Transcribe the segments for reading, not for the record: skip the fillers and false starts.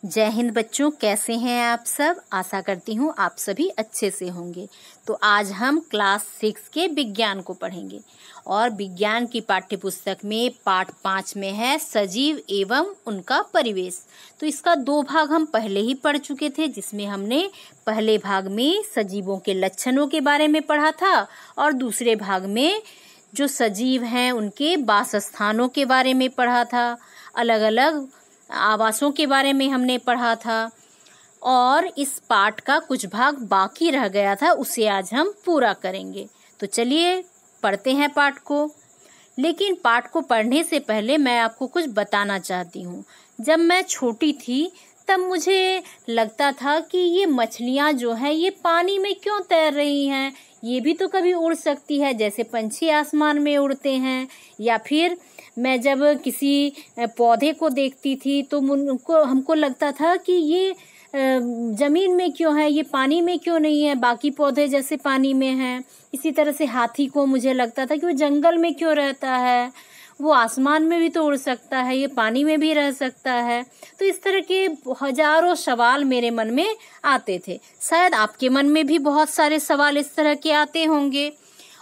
जय हिंद बच्चों, कैसे हैं आप सब। आशा करती हूँ आप सभी अच्छे से होंगे। तो आज हम क्लास 6 के विज्ञान को पढ़ेंगे और विज्ञान की पाठ्य पुस्तक में पाठ 5 में है सजीव एवं उनका परिवेश। तो इसका 2 भाग हम पहले ही पढ़ चुके थे, जिसमें हमने पहले भाग में सजीवों के लक्षणों के बारे में पढ़ा था और दूसरे भाग में जो सजीव हैं उनके वास स्थानों के बारे में पढ़ा था, अलग अलग आवासों के बारे में हमने पढ़ा था। और इस पाठ का कुछ भाग बाकी रह गया था, उसे आज हम पूरा करेंगे। तो चलिए पढ़ते हैं पाठ को। लेकिन पाठ को पढ़ने से पहले मैं आपको कुछ बताना चाहती हूँ। जब मैं छोटी थी तब मुझे लगता था कि ये मछलियाँ जो हैं ये पानी में क्यों तैर रही हैं, ये भी तो कभी उड़ सकती है जैसे पंछी आसमान में उड़ते हैं। या फिर मैं जब किसी पौधे को देखती थी तो हमको लगता था कि ये जमीन में क्यों है, ये पानी में क्यों नहीं है, बाकी पौधे जैसे पानी में हैं। इसी तरह से हाथी को मुझे लगता था कि वो जंगल में क्यों रहता है, वो आसमान में भी तो उड़ सकता है, ये पानी में भी रह सकता है। तो इस तरह के हजारों सवाल मेरे मन में आते थे। शायद आपके मन में भी बहुत सारे सवाल इस तरह के आते होंगे।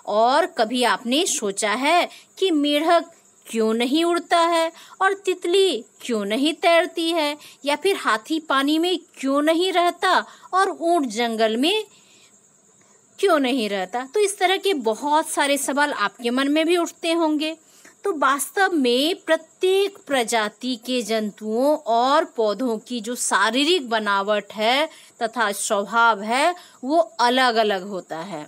और कभी आपने सोचा है कि मेढक क्यों नहीं उड़ता है और तितली क्यों नहीं तैरती है, या फिर हाथी पानी में क्यों नहीं रहता और ऊंट जंगल में क्यों नहीं रहता। तो इस तरह के बहुत सारे सवाल आपके मन में भी उठते होंगे। तो वास्तव में प्रत्येक प्रजाति के जंतुओं और पौधों की जो शारीरिक बनावट है तथा स्वभाव है वो अलग अलग होता है।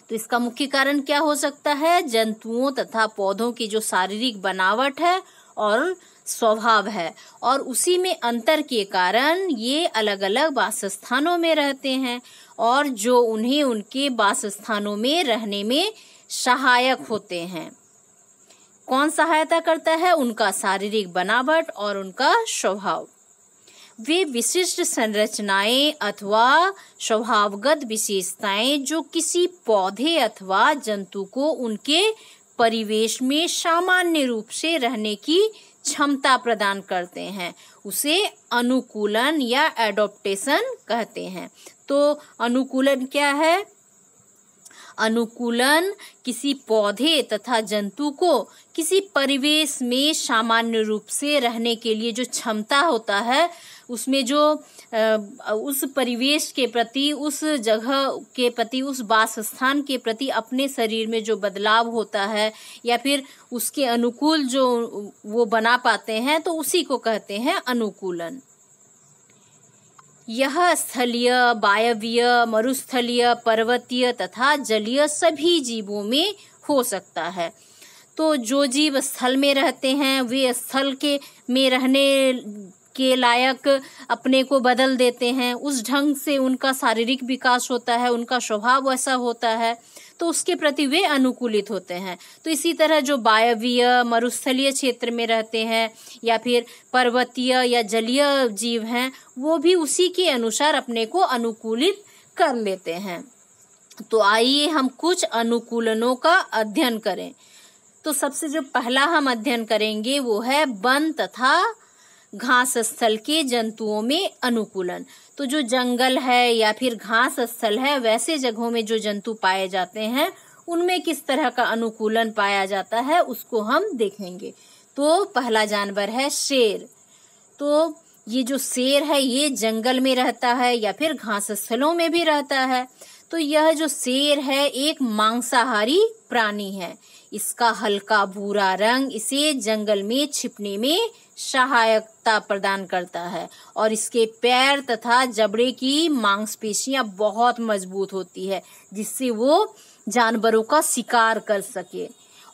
तो इसका मुख्य कारण क्या हो सकता है? जंतुओं तथा पौधों की जो शारीरिक बनावट है और स्वभाव है, और उसी में अंतर के कारण ये अलग अलग वासस्थानों में रहते हैं और जो उन्हें उनके वासस्थानों में रहने में सहायक होते हैं। कौन सहायता करता है? उनका शारीरिक बनावट और उनका स्वभाव। वे विशिष्ट संरचनाएं अथवा स्वभावगत विशेषताएं जो किसी पौधे अथवा जंतु को उनके परिवेश में सामान्य रूप से रहने की क्षमता प्रदान करते हैं, उसे अनुकूलन या एडॉप्टेशन कहते हैं। तो अनुकूलन क्या है? अनुकूलन किसी पौधे तथा जंतु को किसी परिवेश में सामान्य रूप से रहने के लिए जो क्षमता होता है, उसमें जो उस परिवेश के प्रति, उस जगह के प्रति, उस वासस्थान के प्रति अपने शरीर में जो बदलाव होता है या फिर उसके अनुकूल जो वो बना पाते हैं, तो उसी को कहते हैं अनुकूलन। यह स्थलीय, वायवीय, मरुस्थलीय, पर्वतीय तथा जलीय सभी जीवों में हो सकता है। तो जो जीव स्थल में रहते हैं वे स्थल के में रहने के लायक अपने को बदल देते हैं, उस ढंग से उनका शारीरिक विकास होता है, उनका स्वभाव वैसा होता है, तो उसके प्रति वे अनुकूलित होते हैं। तो इसी तरह जो वायवीय, मरुस्थलीय क्षेत्र में रहते हैं या फिर पर्वतीय या जलीय जीव हैं, वो भी उसी के अनुसार अपने को अनुकूलित कर लेते हैं। तो आइए हम कुछ अनुकूलनों का अध्ययन करें। तो सबसे जो पहला हम अध्ययन करेंगे वो है वन तथा घास स्थल के जंतुओं में अनुकूलन। तो जो जंगल है या फिर घास स्थल है, वैसे जगहों में जो जंतु पाए जाते हैं उनमें किस तरह का अनुकूलन पाया जाता है उसको हम देखेंगे। तो पहला जानवर है शेर। तो ये जो शेर है ये जंगल में रहता है या फिर घास स्थलों में भी रहता है। तो यह जो शेर है एक मांसाहारी प्राणी है। इसका हल्का भूरा रंग इसे जंगल में छिपने में सहायता प्रदान करता है और इसके पैर तथा जबड़े की मांसपेशियां बहुत मजबूत होती है, जिससे वो जानवरों का शिकार कर सके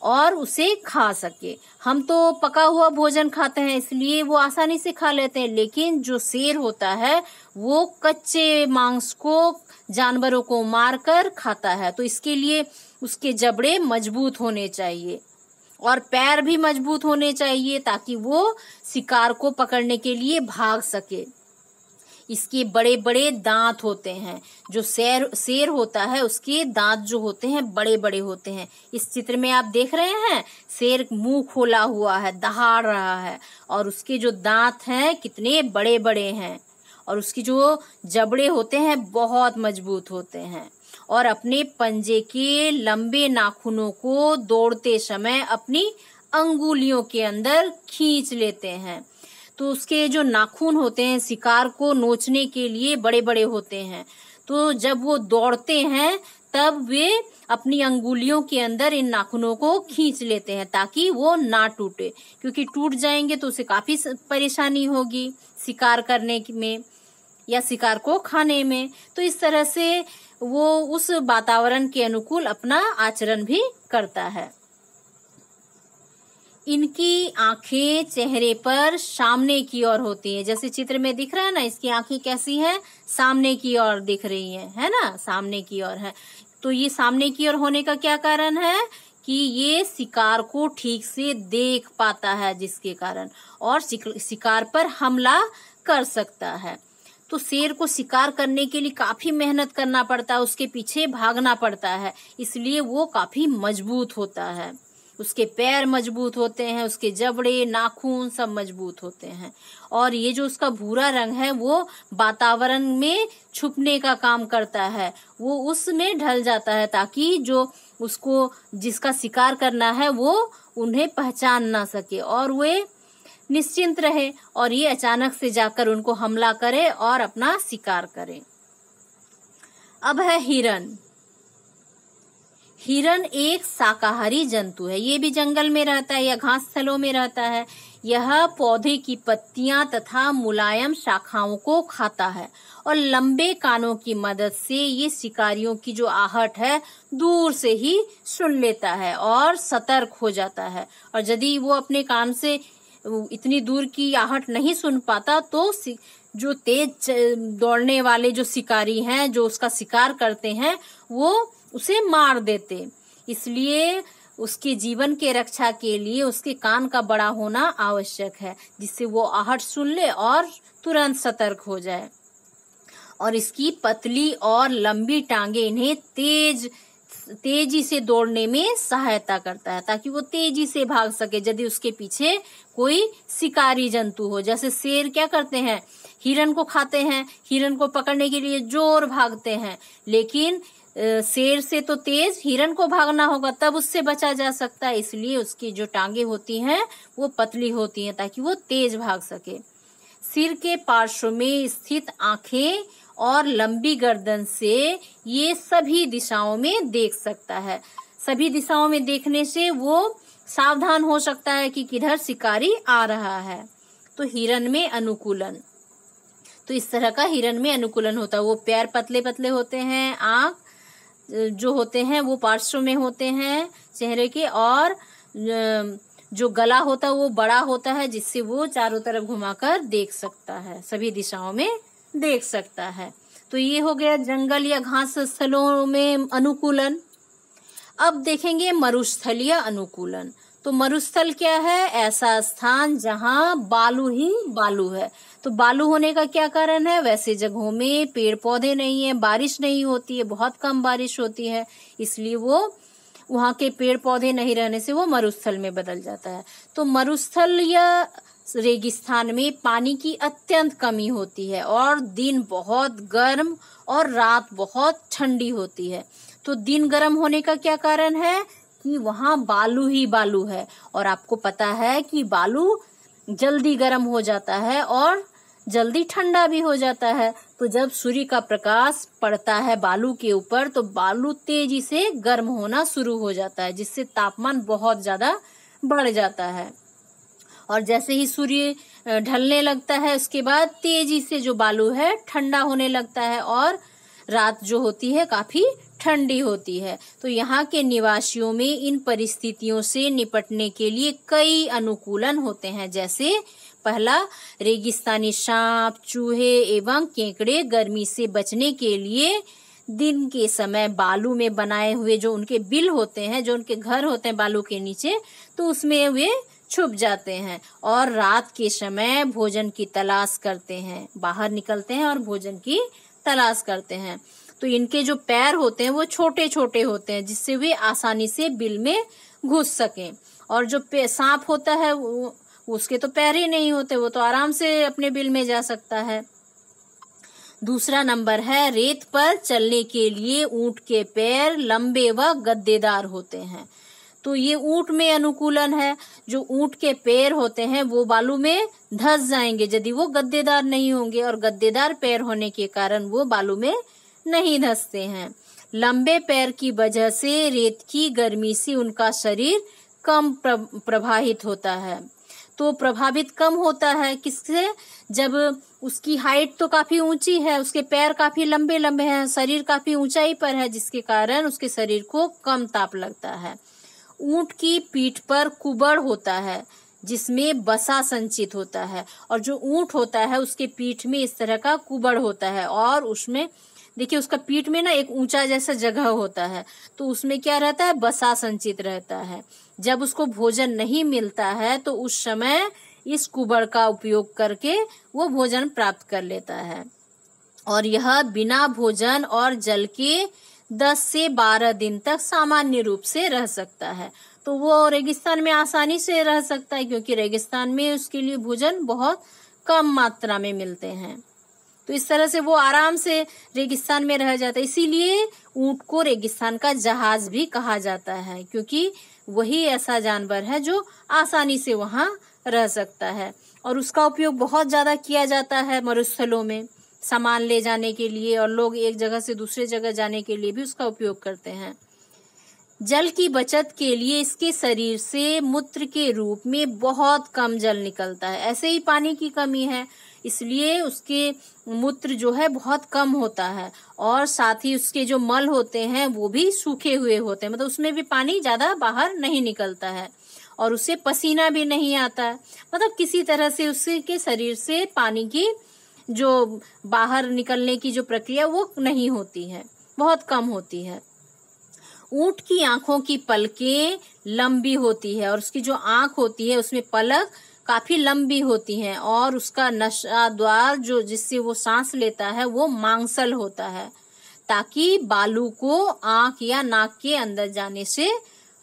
और उसे खा सके। हम तो पका हुआ भोजन खाते हैं इसलिए वो आसानी से खा लेते हैं, लेकिन जो शेर होता है वो कच्चे मांस को, जानवरों को मारकर खाता है। तो इसके लिए उसके जबड़े मजबूत होने चाहिए और पैर भी मजबूत होने चाहिए ताकि वो शिकार को पकड़ने के लिए भाग सके। इसके बड़े बड़े दांत होते हैं। जो शेर होता है उसके दांत जो होते हैं बड़े बड़े होते हैं। इस चित्र में आप देख रहे हैं शेर मुंह खोला हुआ है, दहाड़ रहा है, और उसके जो दांत हैं कितने बड़े बड़े हैं, और उसकी जो जबड़े होते हैं बहुत मजबूत होते हैं, और अपने पंजे के लंबे नाखूनों को दौड़ते समय अपनी अंगुलियों के अंदर खींच लेते हैं। तो उसके जो नाखून होते हैं शिकार को नोचने के लिए बड़े बड़े होते हैं। तो जब वो दौड़ते हैं तब वे अपनी अंगुलियों के अंदर इन नाखूनों को खींच लेते हैं ताकि वो ना टूटे, क्योंकि टूट जाएंगे तो उसे काफी परेशानी होगी शिकार करने में या शिकार को खाने में। तो इस तरह से वो उस वातावरण के अनुकूल अपना आचरण भी करता है। इनकी आंखें चेहरे पर सामने की ओर होती है। जैसे चित्र में दिख रहा है ना, इसकी आंखें कैसी हैं, सामने की ओर दिख रही हैं, है ना, सामने की ओर है। तो ये सामने की ओर होने का क्या कारण है कि ये शिकार को ठीक से देख पाता है, जिसके कारण और शिकार पर हमला कर सकता है। तो शेर को शिकार करने के लिए काफी मेहनत करना पड़ता है, उसके पीछे भागना पड़ता है, इसलिए वो काफी मजबूत होता है। उसके पैर मजबूत होते हैं, उसके जबड़े नाखून सब मजबूत होते हैं, और ये जो उसका भूरा रंग है वो वातावरण में छुपने का काम करता है। वो उसमें ढल जाता है ताकि जो उसको जिसका शिकार करना है वो उन्हें पहचान ना सके और वे निश्चिंत रहे, और ये अचानक से जाकर उनको हमला करे और अपना शिकार करे। अब है हिरन। हिरन एक शाकाहारी जंतु है। ये भी जंगल में रहता है या घास स्थलों में रहता है। यह पौधे की पत्तियां तथा मुलायम शाखाओं को खाता है, और लंबे कानों की मदद से ये शिकारियों की जो आहट है दूर से ही सुन लेता है और सतर्क हो जाता है। और यदि वो अपने कान से इतनी दूर की आहट नहीं सुन पाता तो जो तेज दौड़ने वाले जो शिकारी हैं जो उसका शिकार करते हैं वो उसे मार देते। इसलिए उसके जीवन के रक्षा के लिए उसके कान का बड़ा होना आवश्यक है, जिससे वो आहट सुन ले और तुरंत सतर्क हो जाए। और इसकी पतली और लंबी टांगे इन्हें तेजी से दौड़ने में सहायता करता है, ताकि वो तेजी से भाग सके यदि उसके पीछे कोई शिकारी जंतु हो। जैसे शेर क्या करते हैं, हिरन को खाते हैं, हिरन को पकड़ने के लिए जोर भागते हैं, लेकिन शेर से तो तेज हिरन को भागना होगा, तब उससे बचा जा सकता है। इसलिए उसकी जो टांगे होती हैं वो पतली होती हैं ताकि वो तेज भाग सके। सिर के पार्श्व में स्थित आंखें और लंबी गर्दन से ये सभी दिशाओं में देख सकता है। सभी दिशाओं में देखने से वो सावधान हो सकता है कि किधर शिकारी आ रहा है। तो हिरन में अनुकूलन, तो इस तरह का हिरन में अनुकूलन होता है। वो पैर पतले पतले होते हैं, आंख जो होते हैं वो पार्श्व में होते हैं चेहरे के, और जो गला होता है वो बड़ा होता है, जिससे वो चारों तरफ घुमाकर देख सकता है, सभी दिशाओं में देख सकता है। तो ये हो गया जंगल या घास स्थलों में अनुकूलन। अब देखेंगे मरुस्थलीय अनुकूलन। तो मरुस्थल क्या है, ऐसा स्थान जहां बालू ही बालू है। तो बालू होने का क्या कारण है, वैसे जगहों में पेड़ पौधे नहीं है, बारिश नहीं होती है, बहुत कम बारिश होती है, इसलिए वो वहां के पेड़ पौधे नहीं रहने से वो मरुस्थल में बदल जाता है। तो मरुस्थल या रेगिस्तान में पानी की अत्यंत कमी होती है, और दिन बहुत गर्म और रात बहुत ठंडी होती है। तो दिन गर्म होने का क्या कारण है कि वहां बालू ही बालू है, और आपको पता है कि बालू जल्दी गर्म हो जाता है और जल्दी ठंडा भी हो जाता है। तो जब सूर्य का प्रकाश पड़ता है बालू के ऊपर तो बालू तेजी से गर्म होना शुरू हो जाता है, जिससे तापमान बहुत ज्यादा बढ़ जाता है। और जैसे ही सूर्य ढलने लगता है उसके बाद तेजी से जो बालू है ठंडा होने लगता है, और रात जो होती है काफी ठंडी होती है। तो यहाँ के निवासियों में इन परिस्थितियों से निपटने के लिए कई अनुकूलन होते हैं। जैसे पहला, रेगिस्तानी सांप, चूहे एवं केकड़े गर्मी से बचने के लिए दिन के समय बालू में बनाए हुए जो उनके बिल होते हैं, जो उनके घर होते हैं बालू के नीचे, तो उसमें वे छुप जाते हैं और रात के समय भोजन की तलाश करते हैं, बाहर निकलते हैं और भोजन की तलाश करते हैं। तो इनके जो पैर होते हैं वो छोटे छोटे होते हैं, जिससे वे आसानी से बिल में घुस सकें। और जो सांप होता है उसके तो पैर ही नहीं होते, वो तो आराम से अपने बिल में जा सकता है। दूसरा नंबर है, रेत पर चलने के लिए ऊंट के पैर लंबे व गद्देदार होते हैं। तो ये ऊंट में अनुकूलन है। जो ऊंट के पैर होते हैं वो बालू में धंस जाएंगे यदि वो गद्देदार नहीं होंगे, और गद्देदार पैर होने के कारण वो बालू में नहीं धंसते हैं। लंबे पैर की वजह से रेत की गर्मी से उनका शरीर कम प्रभावित होता है। तो प्रभावित कम होता है किससे? जब उसकी हाइट तो काफी ऊंची है, उसके पैर काफी लंबे लंबे हैं, शरीर काफी ऊंचाई पर है, जिसके कारण उसके शरीर को कम ताप लगता है। ऊंट की पीठ पर कुबड़ होता है जिसमें वसा संचित होता है, और जो ऊंट होता है उसके पीठ में इस तरह का कुबड़ होता है, और उसमें देखिए उसका पीठ में ना एक ऊंचा जैसा जगह होता है, तो उसमें क्या रहता है? वसा संचित रहता है। जब उसको भोजन नहीं मिलता है तो उस समय इस कुबड़ का उपयोग करके वो भोजन प्राप्त कर लेता है, और यह बिना भोजन और जल के 10 से 12 दिन तक सामान्य रूप से रह सकता है। तो वो रेगिस्तान में आसानी से रह सकता है, क्योंकि रेगिस्तान में उसके लिए भोजन बहुत कम मात्रा में मिलते हैं। तो इस तरह से वो आराम से रेगिस्तान में रह जाता है। इसीलिए ऊंट को रेगिस्तान का जहाज भी कहा जाता है, क्योंकि वही ऐसा जानवर है जो आसानी से वहां रह सकता है। और उसका उपयोग बहुत ज्यादा किया जाता है मरुस्थलों में, सामान ले जाने के लिए, और लोग एक जगह से दूसरे जगह जाने के लिए भी उसका उपयोग करते हैं। जल की बचत के लिए इसके शरीर से मूत्र के रूप में बहुत कम जल निकलता है। ऐसे ही पानी की कमी है, इसलिए उसके मूत्र जो है बहुत कम होता है, और साथ ही उसके जो मल होते हैं वो भी सूखे हुए होते हैं, मतलब उसमें भी पानी ज्यादा बाहर नहीं निकलता है, और उसे पसीना भी नहीं आता है। मतलब किसी तरह से उसके शरीर से पानी की जो बाहर निकलने की जो प्रक्रिया वो नहीं होती है, बहुत कम होती है। ऊंट की आंखों की पलकें लंबी होती है, और उसकी जो आंख होती है उसमें पलक काफी लंबी होती हैं, और उसका नसा द्वार जो जिससे वो सांस लेता है वो मांसल होता है, ताकि बालू को आंख या नाक के अंदर जाने से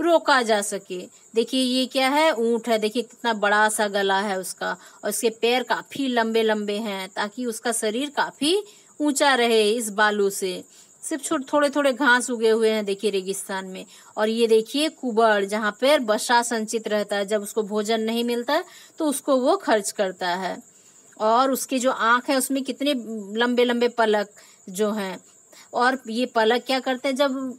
रोका जा सके। देखिए ये क्या है? ऊंट है। देखिए कितना बड़ा सा गला है उसका, और उसके पैर काफी लंबे लंबे हैं, ताकि उसका शरीर काफी ऊंचा रहे इस बालू से। सिर्फ थोड़े थोड़े घास उगे हुए हैं देखिए रेगिस्तान में। और ये देखिए कुबड़, जहाँ पर वसा संचित रहता है, जब उसको भोजन नहीं मिलता है तो उसको वो खर्च करता है। और उसके जो आंख है उसमें कितने लंबे लंबे पलक जो हैं, और ये पलक क्या करते हैं? जब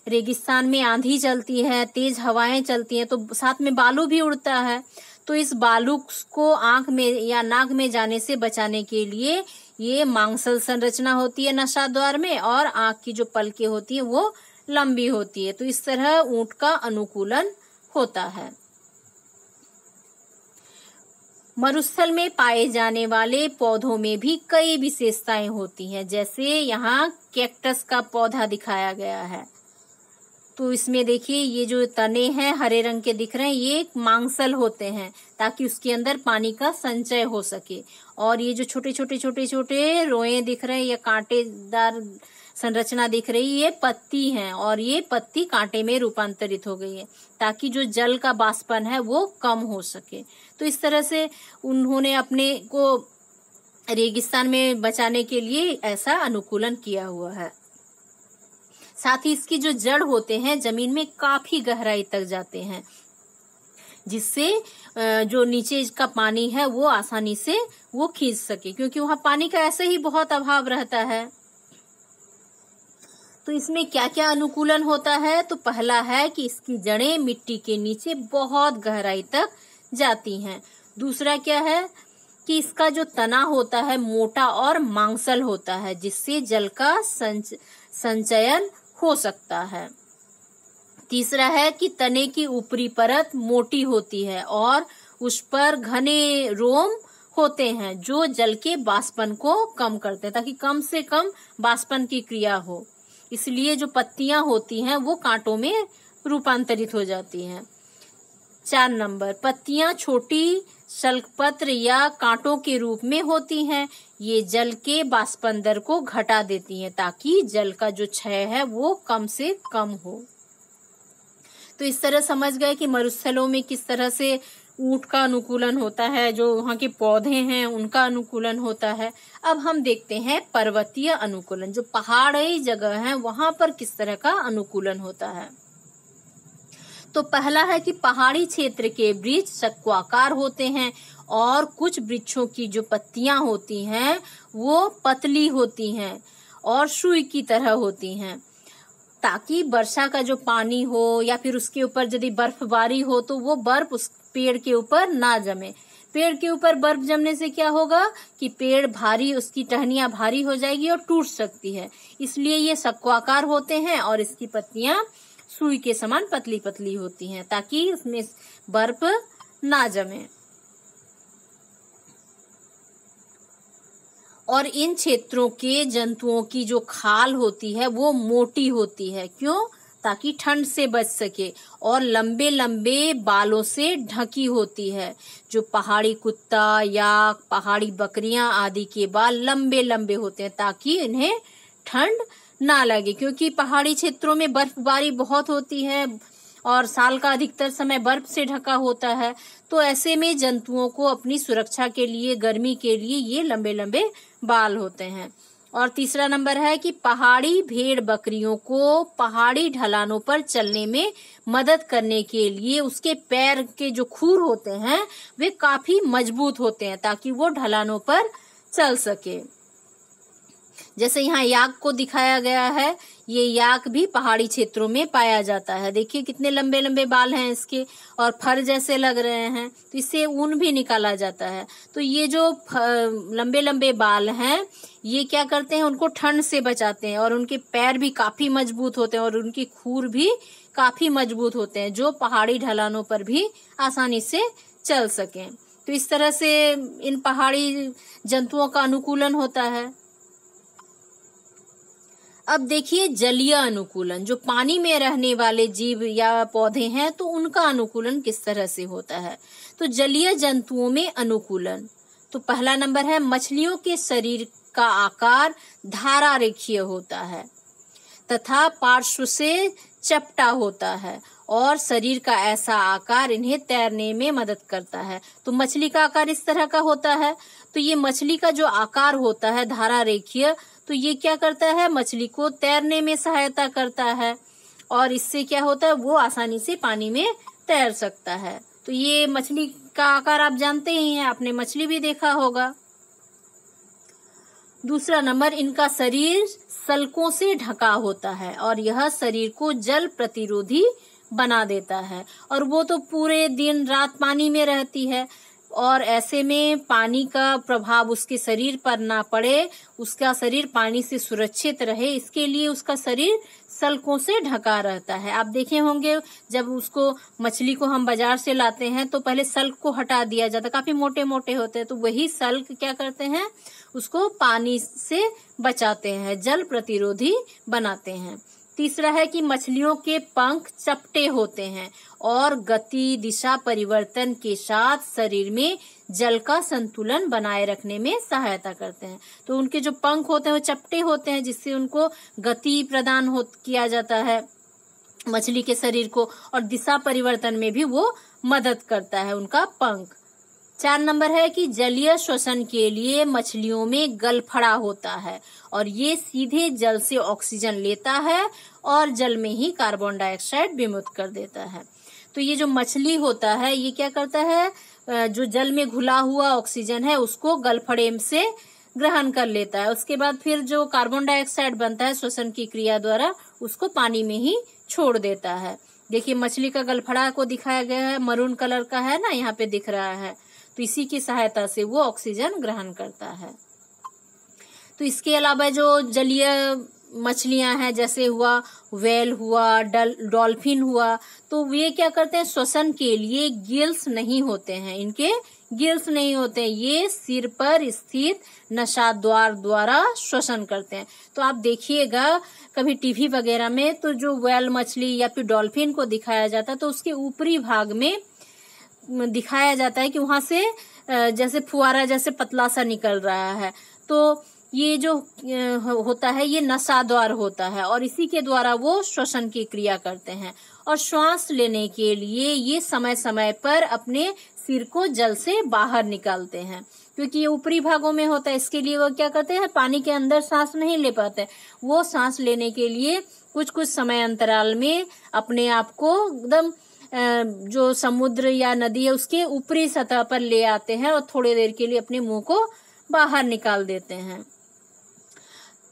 रेगिस्तान में आंधी चलती है, तेज हवाएं चलती हैं, तो साथ में बालू भी उड़ता है। तो इस बालू को आंख में या नाक में जाने से बचाने के लिए ये मांसल संरचना होती है नसा द्वार में, और आंख की जो पलकें होती है वो लंबी होती है। तो इस तरह ऊंट का अनुकूलन होता है। मरुस्थल में पाए जाने वाले पौधों में भी कई विशेषताएं होती हैं, जैसे यहाँ कैक्टस का पौधा दिखाया गया है। तो इसमें देखिए ये जो तने हैं हरे रंग के दिख रहे हैं, ये मांसल होते हैं, ताकि उसके अंदर पानी का संचय हो सके। और ये जो छोटे छोटे रोए दिख रहे हैं या कांटेदार संरचना दिख रही है, ये पत्ती हैं, और ये पत्ती कांटे में रूपांतरित हो गई है, ताकि जो जल का वाष्पन है वो कम हो सके। तो इस तरह से उन्होंने अपने को रेगिस्तान में बचाने के लिए ऐसा अनुकूलन किया हुआ है। साथ ही इसकी जो जड़ होते हैं जमीन में काफी गहराई तक जाते हैं, जिससे जो नीचे का पानी है वो आसानी से वो खींच सके, क्योंकि वहां पानी का ऐसे ही बहुत अभाव रहता है। तो इसमें क्या क्या अनुकूलन होता है? तो पहला है कि इसकी जड़ें मिट्टी के नीचे बहुत गहराई तक जाती हैं। दूसरा क्या है कि इसका जो तना होता है मोटा और मांसल होता है, जिससे जल का संचयन हो सकता है। तीसरा है कि तने की ऊपरी परत मोटी होती है और उस पर घने रोम होते हैं, जो जल के वाष्पन को कम करते हैं, ताकि कम से कम वाष्पन की क्रिया हो। इसलिए जो पत्तियां होती हैं वो कांटों में रूपांतरित हो जाती हैं। 4 नंबर, पत्तियां छोटी शल्कपत्र या कांटों के रूप में होती हैं। ये जल के बाष्पन दर को घटा देती हैं ताकि जल का जो क्षय है वो कम से कम हो। तो इस तरह समझ गए कि मरुस्थलों में किस तरह से ऊंट का अनुकूलन होता है, जो वहाँ के पौधे हैं उनका अनुकूलन होता है। अब हम देखते हैं पर्वतीय अनुकूलन, जो पहाड़ी जगह है वहां पर किस तरह का अनुकूलन होता है। तो पहला है कि पहाड़ी क्षेत्र के वृक्ष शंक्वाकार होते हैं और कुछ वृक्षों की जो पत्तियां होती हैं वो पतली होती हैं और सुई की तरह होती हैं, ताकि वर्षा का जो पानी हो या फिर उसके ऊपर यदि बर्फबारी हो तो वो बर्फ उस पेड़ के ऊपर ना जमे। पेड़ के ऊपर बर्फ जमने से क्या होगा कि पेड़ भारी, उसकी टहनियां भारी हो जाएगी और टूट सकती है। इसलिए ये शंक्वाकार होते हैं और इसकी पत्तियां सुई के समान पतली पतली होती हैं ताकि उसमें बर्फ ना जमे। और इन क्षेत्रों के जंतुओं की जो खाल होती है वो मोटी होती है। क्यों? ताकि ठंड से बच सके, और लंबे लंबे बालों से ढकी होती है। जो पहाड़ी कुत्ता या पहाड़ी बकरियां आदि के बाल लंबे लंबे होते हैं ताकि इन्हें ठंड ना लगे, क्योंकि पहाड़ी क्षेत्रों में बर्फबारी बहुत होती है और साल का अधिकतर समय बर्फ से ढका होता है। तो ऐसे में जंतुओं को अपनी सुरक्षा के लिए, गर्मी के लिए ये लंबे लंबे बाल होते हैं। और तीसरा नंबर है कि पहाड़ी भेड़ बकरियों को पहाड़ी ढलानों पर चलने में मदद करने के लिए उसके पैर के जो खूर होते हैं वे काफी मजबूत होते हैं ताकि वो ढलानों पर चल सके। जैसे यहाँ याक को दिखाया गया है, ये याक भी पहाड़ी क्षेत्रों में पाया जाता है। देखिए कितने लंबे लंबे बाल हैं इसके और फर जैसे लग रहे हैं, तो इससे ऊन भी निकाला जाता है। तो ये जो लंबे लंबे बाल हैं ये क्या करते हैं, उनको ठंड से बचाते हैं, और उनके पैर भी काफी मजबूत होते हैं और उनकी खूर भी काफी मजबूत होते हैं जो पहाड़ी ढलानों पर भी आसानी से चल सकें। तो इस तरह से इन पहाड़ी जंतुओं का अनुकूलन होता है। अब देखिए जलीय अनुकूलन, जो पानी में रहने वाले जीव या पौधे हैं तो उनका अनुकूलन किस तरह से होता है। तो जलीय जंतुओं में अनुकूलन, तो पहला नंबर है मछलियों के शरीर का आकार धारा रेखीय होता है तथा पार्श्व से चपटा होता है और शरीर का ऐसा आकार इन्हें तैरने में मदद करता है। तो मछली का आकार इस तरह का होता है। तो ये मछली का जो आकार होता है धारा रेखीय, तो ये क्या करता है, मछली को तैरने में सहायता करता है और इससे क्या होता है, वो आसानी से पानी में तैर सकता है। तो ये मछली का आकार आप जानते ही हैं, आपने मछली भी देखा होगा। दूसरा नंबर, इनका शरीर सल्कों से ढका होता है और यह शरीर को जल प्रतिरोधी बना देता है, और वो तो पूरे दिन रात पानी में रहती है और ऐसे में पानी का प्रभाव उसके शरीर पर ना पड़े, उसका शरीर पानी से सुरक्षित रहे, इसके लिए उसका शरीर सल्कों से ढका रहता है। आप देखे होंगे जब उसको मछली को हम बाजार से लाते हैं तो पहले सल्क को हटा दिया जाता है, काफी मोटे मोटे होते हैं, तो वही सल्क क्या करते हैं, उसको पानी से बचाते हैं, जल प्रतिरोधी बनाते हैं। तीसरा है कि मछलियों के पंख चपटे होते हैं और गति दिशा परिवर्तन के साथ शरीर में जल का संतुलन बनाए रखने में सहायता करते हैं। तो उनके जो पंख होते हैं वो चपटे होते हैं जिससे उनको गति प्रदान किया जाता है मछली के शरीर को, और दिशा परिवर्तन में भी वो मदद करता है उनका पंख। 4 नंबर है कि जलीय श्वसन के लिए मछलियों में गलफड़ा होता है और ये सीधे जल से ऑक्सीजन लेता है और जल में ही कार्बन डाइऑक्साइड विमुक्त कर देता है। तो ये जो मछली होता है ये क्या करता है, जो जल में घुला हुआ ऑक्सीजन है उसको गलफड़े से ग्रहण कर लेता है, उसके बाद फिर जो कार्बन डाइऑक्साइड बनता है श्वसन की क्रिया द्वारा उसको पानी में ही छोड़ देता है। देखिए मछली का गलफड़ा को दिखाया गया है, मरून कलर का है ना, यहाँ पे दिख रहा है, तो इसी की सहायता से वो ऑक्सीजन ग्रहण करता है। तो इसके अलावा जो जलीय मछलियां हैं जैसे हुआ व्हेल हुआ, डॉल्फिन हुआ, तो वे क्या करते हैं, श्वसन के लिए गिल्स नहीं होते हैं, इनके गिल्स नहीं होते हैं, ये सिर पर स्थित नसाद्वार द्वारा श्वसन करते हैं। तो आप देखिएगा कभी टीवी वगैरह में तो जो व्हेल मछली या फिर डॉल्फिन को दिखाया जाता है तो उसके ऊपरी भाग में दिखाया जाता है कि वहां से जैसे फुवारा जैसे पतला सा निकल रहा है। तो ये जो होता है ये नसा द्वार होता है और इसी के द्वारा वो श्वसन की क्रिया करते हैं। और श्वास लेने के लिए ये समय समय पर अपने सिर को जल से बाहर निकालते हैं, क्योंकि ये ऊपरी भागों में होता है। इसके लिए वो क्या करते हैं, पानी के अंदर सांस नहीं ले पाते। वो सांस लेने के लिए कुछ कुछ समय अंतराल में अपने आप को एकदम जो समुद्र या नदी है उसके ऊपरी सतह पर ले आते हैं और थोड़ी देर के लिए अपने मुंह को बाहर निकाल देते हैं।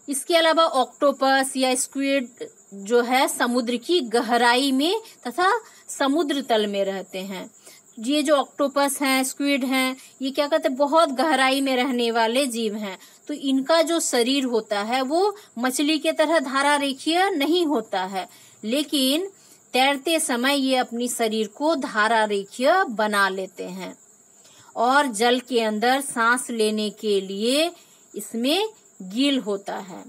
इसके अलावा ऑक्टोपस या स्क्विड जो है समुद्र की गहराई में तथा समुद्र तल में रहते हैं। ये जो ऑक्टोपस हैं, स्क्विड हैं, ये क्या कहते हैं, बहुत गहराई में रहने वाले जीव हैं। तो इनका जो शरीर होता है वो मछली के तरह धारा रेखीय नहीं होता है, लेकिन तैरते समय ये अपनी शरीर को धारा रेखीय बना लेते हैं। और जल के अंदर सांस लेने के लिए इसमें गिल होता है।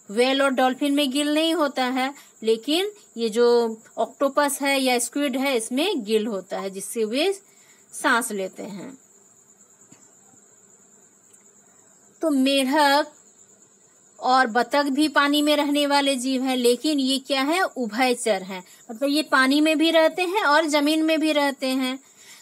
व्हेल और डॉल्फिन में गिल नहीं होता है, लेकिन ये जो ऑक्टोपस है या स्क्विड है इसमें गिल होता है, जिससे वे सांस लेते हैं। तो मेढक और बतख भी पानी में रहने वाले जीव हैं, लेकिन ये क्या है, उभयचर हैं। मतलब ये पानी में भी रहते हैं और जमीन में भी रहते हैं।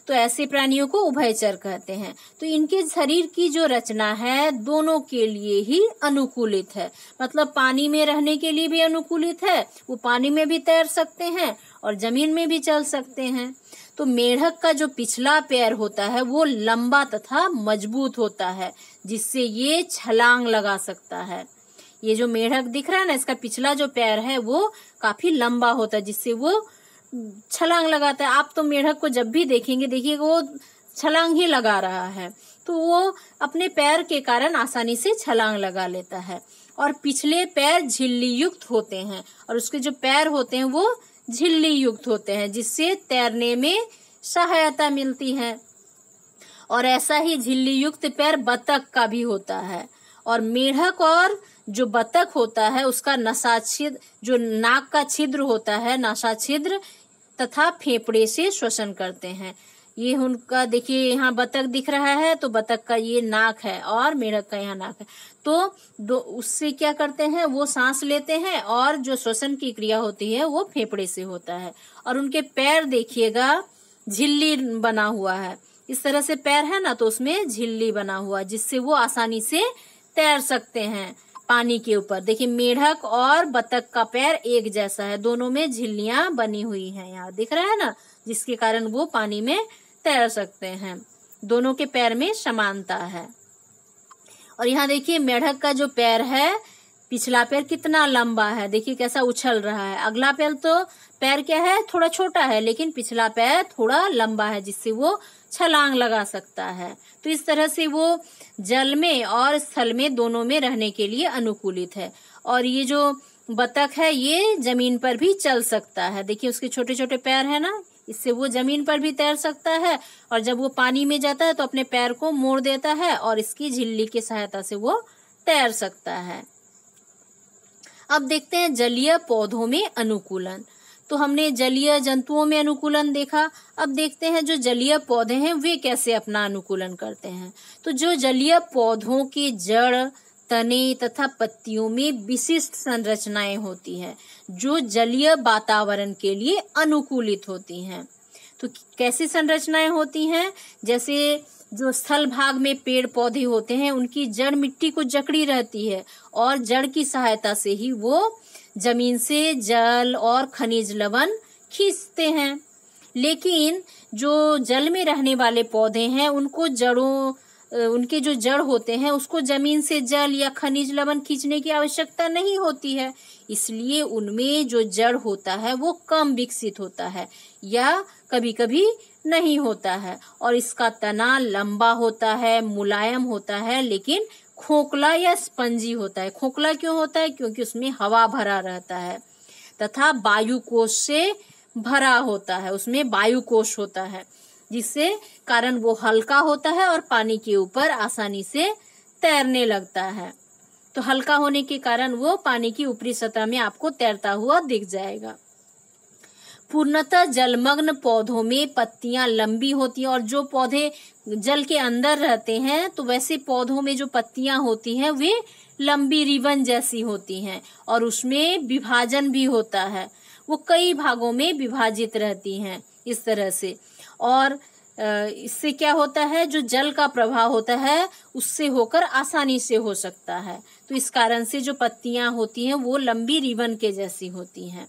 तो ऐसे प्राणियों को उभयचर कहते हैं। तो इनके शरीर की जो रचना है दोनों के लिए ही अनुकूलित है। मतलब पानी में रहने के लिए भी अनुकूलित है, वो पानी में भी तैर सकते हैं और जमीन में भी चल सकते हैं। तो मेढक का जो पिछला पैर होता है वो लंबा तथा मजबूत होता है, जिससे ये छलांग लगा सकता है। ये जो मेढक दिख रहा है ना, इसका पिछला जो पैर है वो काफी लंबा होता है, जिससे वो छलांग लगाता है। आप तो मेढक को जब भी देखेंगे, देखिएगा वो छलांग ही लगा रहा है। तो वो अपने पैर के कारण आसानी से छलांग लगा लेता है। और पिछले पैर झिल्ली युक्त होते हैं और उसके जो पैर होते हैं वो झिल्ली युक्त होते हैं, जिससे तैरने में सहायता मिलती है। और ऐसा ही झिल्ली युक्त पैर बतख का भी होता है। और मेढक और जो बतख होता है उसका नसा छिद्र, जो नाक का छिद्र होता है, नासा छिद्र तथा फेफड़े से श्वसन करते हैं। ये उनका देखिए यहाँ बतख दिख रहा है, तो बतख का ये नाक है और मेढक का यहाँ नाक है। तो उससे क्या करते हैं, वो सांस लेते हैं और जो श्वसन की क्रिया होती है वो फेफड़े से होता है। और उनके पैर देखिएगा झिल्ली बना हुआ है, इस तरह से पैर है ना, तो उसमें झिल्ली बना हुआ, जिससे वो आसानी से तैर सकते हैं पानी के ऊपर। देखिए मेढक और बतख का पैर एक जैसा है, दोनों में झिल्लियां बनी हुई हैं, यहाँ दिख रहा है ना, जिसके कारण वो पानी में तैर सकते हैं। दोनों के पैर में समानता है। और यहाँ देखिए मेढक का जो पैर है, पिछला पैर कितना लंबा है, देखिए कैसा उछल रहा है। अगला पैर क्या है, थोड़ा छोटा है, लेकिन पिछला पैर थोड़ा लंबा है, जिससे वो छलांग लगा सकता है। तो इस तरह से वो जल में और स्थल में दोनों में रहने के लिए अनुकूलित है। और ये जो बतख है ये जमीन पर भी चल सकता है। देखिए उसके छोटे छोटे पैर है ना, इससे वो जमीन पर भी तैर सकता है। और जब वो पानी में जाता है तो अपने पैर को मोड़ देता है और इसकी झिल्ली की सहायता से वो तैर सकता है। अब देखते हैं जलीय पौधों में अनुकूलन। तो हमने जलीय जंतुओं में अनुकूलन देखा, अब देखते हैं जो जलीय पौधे हैं वे कैसे अपना अनुकूलन करते हैं। तो जो जलीय पौधों की जड़, तने तथा पत्तियों में विशिष्ट संरचनाएं होती हैं, जो जलीय वातावरण के लिए अनुकूलित होती हैं। तो कैसी संरचनाएं होती हैं, जैसे जो स्थल भाग में पेड़ पौधे होते हैं उनकी जड़ मिट्टी को जकड़ी रहती है और जड़ की सहायता से ही वो जमीन से जल और खनिज लवण खींचते हैं। लेकिन जो जल में रहने वाले पौधे हैं उनके जो जड़ होते हैं उसको जमीन से जल या खनिज लवण खींचने की आवश्यकता नहीं होती है, इसलिए उनमें जो जड़ होता है वो कम विकसित होता है या कभी कभी नहीं होता है। और इसका तना लंबा होता है, मुलायम होता है, लेकिन खोखला या स्पंजी होता है। खोखला क्यों होता है, क्योंकि उसमें हवा भरा रहता है तथा वायु कोश से भरा होता है, उसमें वायु कोश होता है, जिससे कारण वो हल्का होता है और पानी के ऊपर आसानी से तैरने लगता है। तो हल्का होने के कारण वो पानी की ऊपरी सतह में आपको तैरता हुआ दिख जाएगा। पूर्णतः जलमग्न पौधों में पत्तियां लंबी होती हैं, और जो पौधे जल के अंदर रहते हैं तो वैसे पौधों में जो पत्तियां होती हैं वे लंबी रिबन जैसी होती हैं, और उसमें विभाजन भी होता है, वो कई भागों में विभाजित रहती हैं इस तरह से। और इससे क्या होता है, जो जल का प्रवाह होता है उससे होकर आसानी से हो सकता है। तो इस कारण से जो पत्तियां होती हैं वो लंबी रिबन के जैसी होती हैं।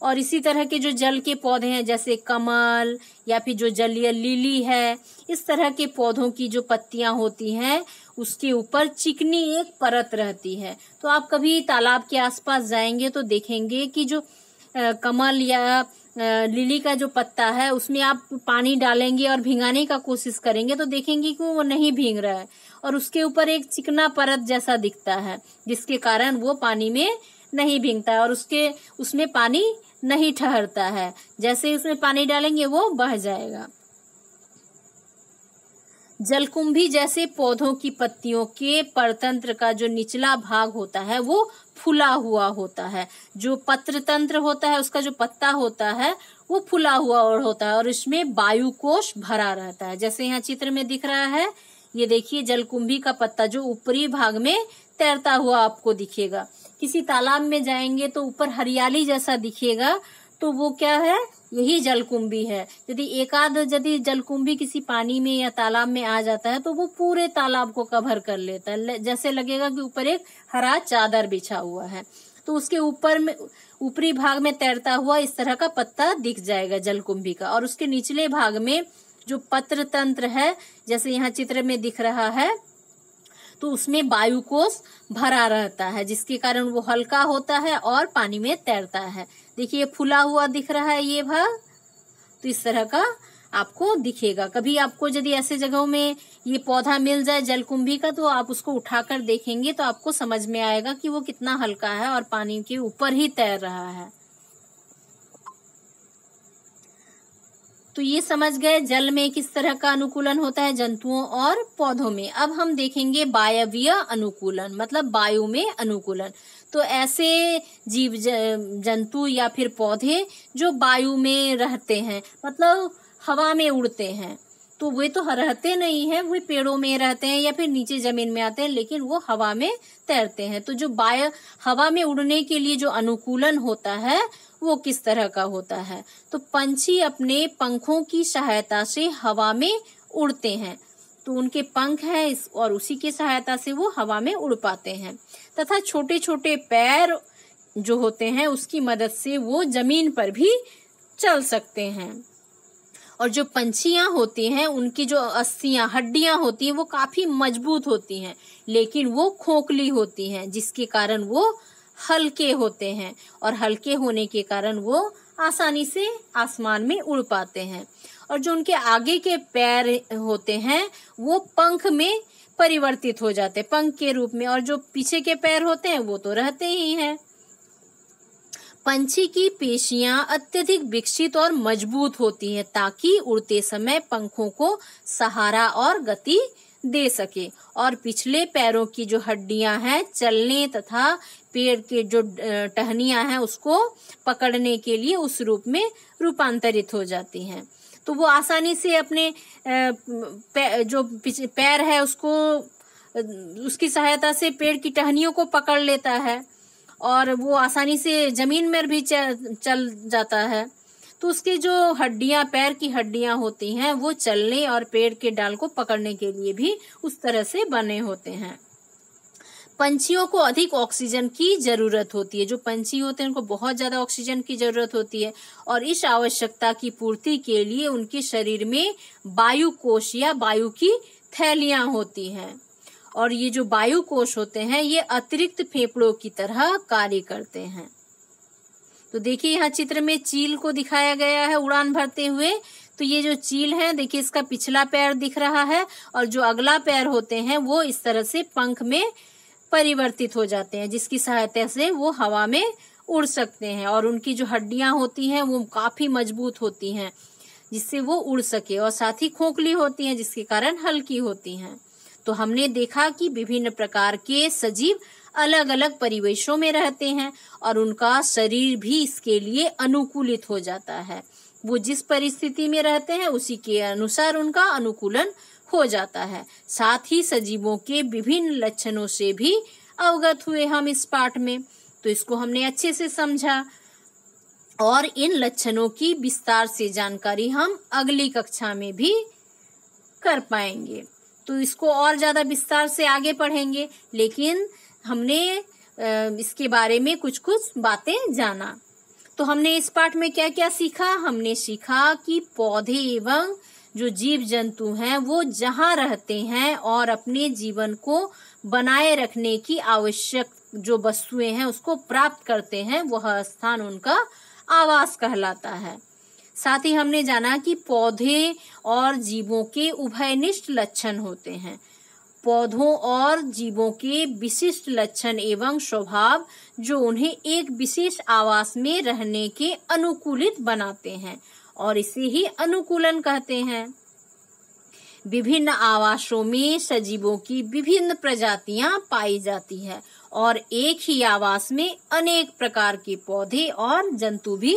और इसी तरह के जो जल के पौधे हैं जैसे कमल या फिर जो जलीय लिली है, इस तरह के पौधों की जो पत्तियां होती हैं उसके ऊपर चिकनी एक परत रहती है। तो आप कभी तालाब के आसपास जाएंगे तो देखेंगे कि जो कमल या लिली का जो पत्ता है उसमें आप पानी डालेंगे और भिंगाने का कोशिश करेंगे तो देखेंगे कि वो नहीं भींग रहा है, और उसके ऊपर एक चिकना परत जैसा दिखता है, जिसके कारण वो पानी में नहीं भींगता है और उसमें पानी नहीं ठहरता है। जैसे ही उसमें पानी डालेंगे वो बह जाएगा। जलकुंभी जैसे पौधों की पत्तियों के परतंत्र का जो निचला भाग होता है वो फूला हुआ होता है। जो पत्र तंत्र होता है उसका जो पत्ता होता है वो फूला हुआ और होता है, और इसमें वायु कोश भरा रहता है। जैसे यहाँ चित्र में दिख रहा है, ये देखिए जलकुंभी का पत्ता जो ऊपरी भाग में तैरता हुआ आपको दिखेगा। किसी तालाब में जाएंगे तो ऊपर हरियाली जैसा दिखेगा, तो वो क्या है, यही जलकुंभी है। यदि जलकुंभी किसी पानी में या तालाब में आ जाता है तो वो पूरे तालाब को कवर कर लेता है, जैसे लगेगा कि ऊपर एक हरा चादर बिछा हुआ है। तो उसके ऊपर में ऊपरी भाग में तैरता हुआ इस तरह का पत्ता दिख जाएगा जलकुंभी का, और उसके निचले भाग में जो पत्र तंत्र है जैसे यहाँ चित्र में दिख रहा है, तो उसमें वायु कोश भरा रहता है, जिसके कारण वो हल्का होता है और पानी में तैरता है। देखिए फूला हुआ दिख रहा है ये भाग, तो इस तरह का आपको दिखेगा। कभी आपको यदि ऐसे जगहों में ये पौधा मिल जाए जलकुंभी का, तो आप उसको उठाकर देखेंगे तो आपको समझ में आएगा कि वो कितना हल्का है और पानी के ऊपर ही तैर रहा है। तो ये समझ गए जल में किस तरह का अनुकूलन होता है जंतुओं और पौधों में। अब हम देखेंगे वायवीय अनुकूलन, मतलब वायु में अनुकूलन। तो ऐसे जीव जंतु या फिर पौधे जो वायु में रहते हैं, मतलब हवा में उड़ते हैं, तो वे तो रहते नहीं है, वे पेड़ों में रहते हैं या फिर नीचे जमीन में आते हैं, लेकिन वो हवा में तैरते हैं। तो जो हवा में उड़ने के लिए जो अनुकूलन होता है वो किस तरह का होता है, तो पंछी अपने पंखों की सहायता से हवा में उड़ते हैं। तो उनके पंख हैं और उसी की सहायता से वो हवा में उड़ पाते हैं, तथा छोटे छोटे पैर जो होते हैं उसकी मदद से वो जमीन पर भी चल सकते हैं। और जो पंछियां होती हैं उनकी जो अस्थियां हड्डियां होती हैं वो काफी मजबूत होती हैं, लेकिन वो खोखली होती हैं, जिसके कारण वो हल्के होते हैं, और हल्के होने के कारण वो आसानी से आसमान में उड़ पाते हैं। और जो उनके आगे के पैर होते हैं वो पंख में परिवर्तित हो जाते हैं, पंख के रूप में, और जो पीछे के पैर होते हैं वो तो रहते ही हैं। पंछी की पेशियां अत्यधिक विकसित और मजबूत होती हैं ताकि उड़ते समय पंखों को सहारा और गति दे सके, और पिछले पैरों की जो हड्डियां हैं चलने तथा पेड़ के जो टहनियां हैं उसको पकड़ने के लिए उस रूप में रूपांतरित हो जाती हैं। तो वो आसानी से अपने जो पैर है उसको उसकी सहायता से पेड़ की टहनियों को पकड़ लेता है, और वो आसानी से जमीन में भी चल जाता है। तो उसकी जो हड्डियां, पैर की हड्डियां होती हैं वो चलने और पेड़ के डाल को पकड़ने के लिए भी उस तरह से बने होते हैं। पंछियों को अधिक ऑक्सीजन की जरूरत होती है, जो पंछी होते हैं उनको बहुत ज्यादा ऑक्सीजन की जरूरत होती है, और इस आवश्यकता की पूर्ति के लिए उनके शरीर में वायु कोश या वायु की थैलियां होती हैं, और ये जो वायु कोश होते हैं ये अतिरिक्त फेफड़ों की तरह कार्य करते हैं। तो देखिए यहाँ चित्र में चील को दिखाया गया है उड़ान भरते हुए। तो ये जो चील है देखिए इसका पिछला पैर दिख रहा है, और जो अगला पैर होते हैं वो इस तरह से पंख में परिवर्तित हो जाते हैं, जिसकी सहायता से वो हवा में उड़ सकते हैं, और उनकी जो हड्डियां होती हैं वो काफी मजबूत होती हैं जिससे वो उड़ सके, और साथ ही खोखली होती हैं जिसके कारण हल्की होती हैं। तो हमने देखा कि विभिन्न प्रकार के सजीव अलग अलग परिवेशों में रहते हैं और उनका शरीर भी इसके लिए अनुकूलित हो जाता है। वो जिस परिस्थिति में रहते हैं उसी के अनुसार उनका अनुकूलन हो जाता है। साथ ही सजीवों के विभिन्न लक्षणों से भी अवगत हुए हम इस पाठ में, तो इसको हमने अच्छे से समझा और इन लक्षणों की विस्तार से जानकारी हम अगली कक्षा में भी कर पाएंगे। तो इसको और ज्यादा विस्तार से आगे पढ़ेंगे, लेकिन हमने इसके बारे में कुछ कुछ बातें जाना। तो हमने इस पाठ में क्या क्या सीखा? हमने सीखा कि पौधे एवं जो जीव जंतु हैं वो जहाँ रहते हैं और अपने जीवन को बनाए रखने की आवश्यक जो वस्तुएं हैं उसको प्राप्त करते हैं, वह स्थान उनका आवास कहलाता है। साथ ही हमने जाना कि पौधे और जीवों के उभयनिष्ठ लक्षण होते हैं। पौधों और जीवों के विशिष्ट लक्षण एवं स्वभाव जो उन्हें एक विशेष आवास में रहने के अनुकूलित बनाते हैं और इसे ही अनुकूलन कहते हैं। विभिन्न आवासों में सजीवों की विभिन्न प्रजातियां पाई जाती है और एक ही आवास में अनेक प्रकार के पौधे और जंतु भी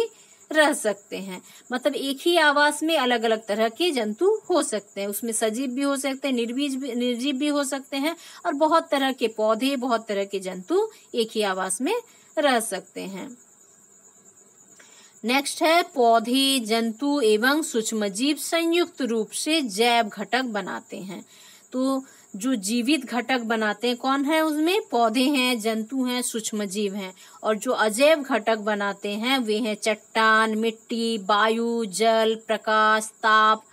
रह सकते हैं। मतलब एक ही आवास में अलग अलग तरह के जंतु हो सकते हैं, उसमें सजीव भी हो सकते हैं, निर्जीव भी हो सकते हैं और बहुत तरह के पौधे, बहुत तरह के जंतु एक ही आवास में रह सकते हैं। नेक्स्ट है पौधे, जंतु एवं सूक्ष्मजीव संयुक्त रूप से जैव घटक बनाते हैं। तो जो जीवित घटक बनाते हैं कौन है? उसमें पौधे हैं, जंतु हैं, सूक्ष्मजीव हैं। और जो अजैव घटक बनाते हैं वे हैं चट्टान, मिट्टी, वायु, जल, प्रकाश, ताप।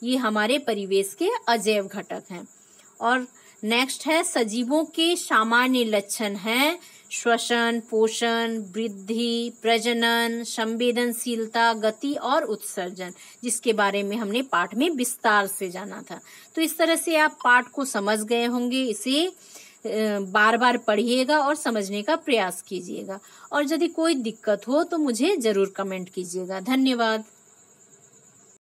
ये हमारे परिवेश के अजैव घटक हैं। और नेक्स्ट है सजीवों के सामान्य लक्षण हैं श्वसन, पोषण, वृद्धि, प्रजनन, संवेदनशीलता, गति और उत्सर्जन, जिसके बारे में हमने पाठ में विस्तार से जाना था। तो इस तरह से आप पाठ को समझ गए होंगे। इसे बार बार पढ़िएगा और समझने का प्रयास कीजिएगा और यदि कोई दिक्कत हो तो मुझे जरूर कमेंट कीजिएगा। धन्यवाद।